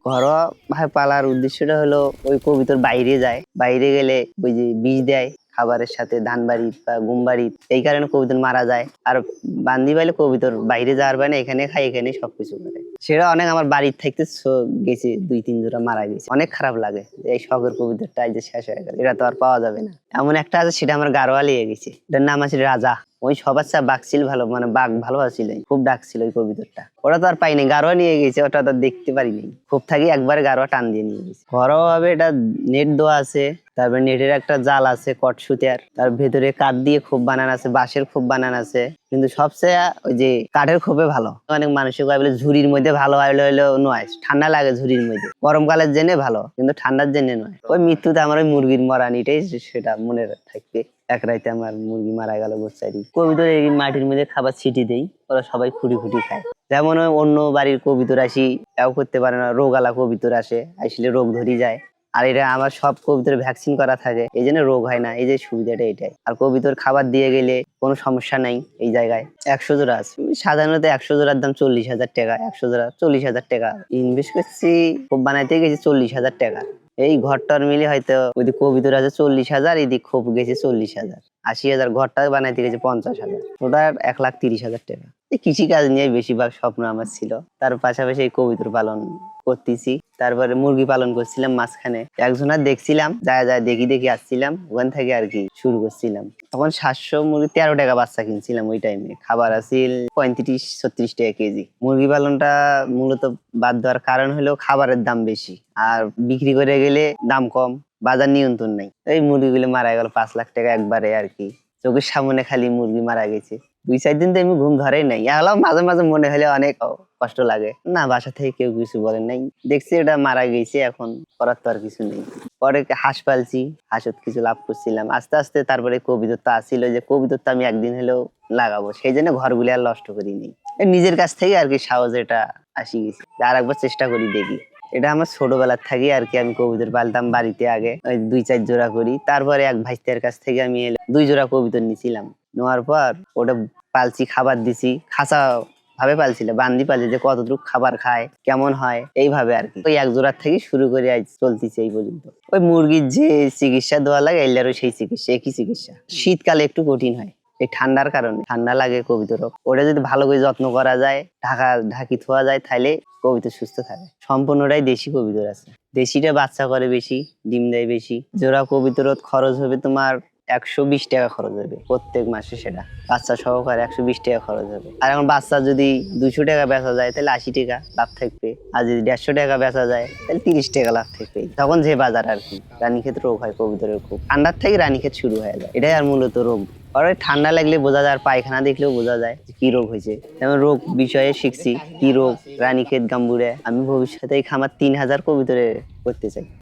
ঘরোয়া ভাবে পালার উদ্দেশ্যটা হলো ওই কবুতর বাইরে যায়, বাইরে গেলে ওই যে বিষ দেয় খাবারের সাথে, ধান বাড়ি বা গম বাড়ি, এই কারণে কবুতর মারা যায়। আর বান্দি পাইলে কবুতর বাইরে যাওয়ার পারে না, এখানে খাই এখানে সবকিছু করে। সেটা অনেক আমার বাড়ির থাকতে গেছে, 2-3 জোড়া মারা গেছে, অনেক খারাপ লাগে যে এই শখের কবুতরটা আজ যে শেষ হয়ে গেল, এটা তো আর পাওয়া যাবে না। এমন একটা আছে, সেটা আমার গাড়োয়া লিয়ে গেছে, এটার নাম আছে রাজা। ওই সবার চা বাঘছিল ভালো, মানে বাঘ ভালো আছিল, খুব ডাকছিল ওই কবিতরটা। ওটা তো আর পাইনি, গারোয়া নিয়ে গেছে, ওটা তো দেখতে পারিনি। খুব থাকি একবারে গারোয়া টান দিয়ে নিয়ে গেছে। ঘরোয়া ভাবে এটা নেট দেওয়া আছে, তারপরে নেটের একটা জাল আছে কট সুতার, তার ভেতরে কাঠ দিয়ে খুব বানান আছে, বাঁশের খুব বানান আছে। কিন্তু সবচেয়ে ওই যে কাঠের খুবই ভালো। অনেক মানুষের কয় বলে ঝুড়ির মধ্যে ভালো হইলো নয়, ঠান্ডা লাগে ঝুড়ির মধ্যে, গরমকালের জেনে ভালো কিন্তু ঠান্ডার জেনে নয়। ওই মৃত্যুতে আমার ওই মুরগির মরানিটাই সেটা মনে থাকবে। এক রাইতে আমার মুরগি মারা গেল গোচ্চারি। কবিতর এই মাটির মধ্যে খাবার ছিটি দেই, ওরা সবাই খুঁটি খুঁটি খায়। যেমন অন্য বাড়ির কবিতর আসি তাও করতে পারে না, রোগালা কবিতর আসে, আসলে রোগ ধরি যায়। আর এটা আমার সব কবিতর ভ্যাকসিন করা থাকে, এই জন্য রোগ হয় না, এই যে সুবিধাটা এটাই। আর কবিতর খাবার দিয়ে গেলে কোনো সমস্যা নাই এই জায়গায়। 100 জোড়া আছে, সাধারণত 100 জোড়ার দাম 40,000 টাকা। 100 জোড়া 40,000 টাকা ইনভেস্ট করছি, খুব বানাইতে গেছি 40,000 টাকা। এই ঘরটার মিলে হয়তো ওইদিক কবিতর আছে 40,000, এদিক খোপ গেছে 40,000, 80,000। ঘরটা বানাইতে গেছে 50,000, ওটার 1,30,000 টাকা। এই কৃষিকাজ নিয়ে বেশিরভাগ স্বপ্ন আমার ছিল, তার পাশাপাশি এই কবিতর পালন করতেছি। তারপরে মুরগি পালন করছিলাম মাঝখানে, একজনের দেখছিলাম, যায় যায় দেখি দেখি আসছিলাম, ওখান থেকে আর কি শুরু করছিলাম। তখন 700 মুরগি 13 টাকা বাচ্চা কিনছিলাম ওই টাইমে, খাবার আছিল 35-36 টাকা কেজি। মুরগি পালনটা মূলত বাদ দেওয়ার কারণ হলো খাবারের দাম বেশি, আর বিক্রি করে গেলে দাম কম, বাজার নিয়ন্ত্রণ নাই। এই মুরগিগুলো মারা গেল 5 লাখ টাকা একবারে আর কি, চোখের সামনে খালি মুরগি মারা গেছে। 2-4 দিন তো এমনি ঘুম ধরেই নাই। এলাম মাঝে মাঝে মনে হলে অনেক কষ্ট লাগে, না বাসা থেকে কেউ কিছু বলে নাই, দেখছি এটা মারা গেছে, এখন করার তো আর কিছু নেই। পরে হাঁস পালছি, হাঁসত কিছু লাভ করছিলাম আস্তে আস্তে। তারপরে কবিতর তো আসছিল, যে কবিতর তো আমি একদিন হলেও লাগাবো, সেই জন্য ঘরগুলি আর নষ্ট করিনি। নিজের কাছ থেকে আর কি সাহস এটা আসি গেছে, আর একবার চেষ্টা করি দেখি। এটা আমার ছোটবেলার থাকি আর কি, আমি কবুতর পালতাম বাড়িতে আগে, ওই 2-4 জোড়া করি। তারপরে এক ভাইস্তের কাছ থেকে আমি 2 জোড়া কবুতর নিছিলাম, নেওয়ার পর ওটা পালছি, খাবার দিছি, খাঁচা ভাবে পালছিল, বান্দি পালছি যে কতটুকু খাবার খায় কেমন হয় এইভাবে আর কি। ওই 1 জোড়ার থেকে শুরু করে আজ চলতেছে এই পর্যন্ত। ওই মুরগির যে চিকিৎসা দেওয়া লাগে এলারও সেই চিকিৎসা, একই চিকিৎসা। শীতকালে একটু কঠিন হয় এই ঠান্ডার কারণে, ঠান্ডা লাগে কবিতর, ওটা যদি ভালো করে যত্ন করা যায়, ঢাকি থোয়া যায়, তাহলে কবিতর সুস্থ থাকে। সম্পূর্ণটাই দেশি কবিতর আছে, দেশিটা বাচ্চা করে বেশি, ডিম দেয় বেশি। জোড়া কবিতরত খরচ হবে তোমার 120 টাকা খরচ হবে প্রত্যেক মাসে, সেটা বাচ্চা সহকারে 120 টাকা খরচ হবে। আর এখন বাচ্চা যদি 200 টাকা বেচা যায় তাহলে 80 টাকা লাভ থাকবে, আর যদি 150 টাকা বেচা যায় তাহলে 30 টাকা লাভ থাকবে। তখন যে বাজার আর কি। রানীক্ষেত রোগ হয় কবুতরের খুব, ঠান্ডার থেকে রানীক্ষেত শুরু হয়ে যায়, এটাই আর মূলত রোগ। আর ওই ঠান্ডা লাগলে বোঝা যায়, আর পায়খানা দেখলেও বোঝা যায় কি রোগ হয়েছে। যেমন রোগ বিষয়ে শিখছি কি রোগ, রানীক্ষেত গাম্বুরে। আমি ভবিষ্যতে এই খামার 3000 কবুতরে করতে চাই।